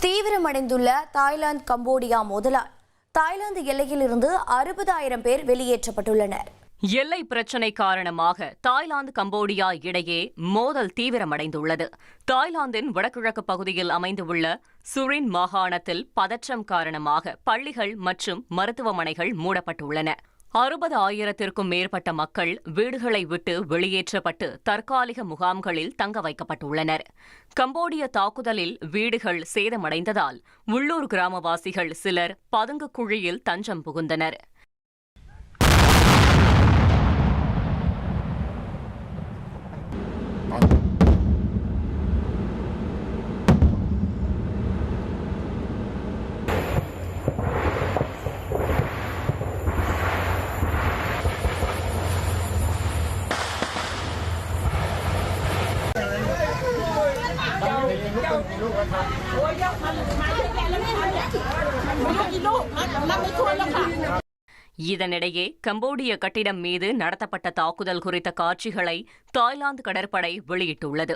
தீவிரமடைந்துள்ள Thailand Cambodia மோதலால் Thailand எல்லையிலிருந்து 60,000 பேர் வெளியேற்றப்பட்டுள்ளனர். எல்லை பிரச்சினை காரணமாக தாய்லாந்து கம்போடியா இடையே மோதல் தீவிரமடைந்துள்ளது. தாய்லாந்தின் வடகிழக்கு பகுதியில் அமைந்துள்ள சுரின் மாகாணத்தில் பதற்றம் காரணமாக பள்ளிகள் மற்றும் மருத்துவமனைகள் மூடப்பட்டுள்ளன. 60,000த்திற்கும் மேற்பட்ட மக்கள் வீடுகளை விட்டு வெளியேற்றப்பட்டு தற்காலிக முகாம்களில் தங்க வைக்கப்பட்டுள்ளனர். கம்போடிய தாக்குதலில் வீடுகள் சேதமடைந்ததால் உள்ளூர் கிராமவாசிகள் சிலர் பதுங்கு குழியில் தஞ்சம் புகுந்தனர். இதனிடையே கம்போடிய கட்டிடம் மீது நடத்தப்பட்ட தாக்குதல் குறித்த காட்சிகளை தாய்லாந்து கடற்படை வெளியிட்டுள்ளது.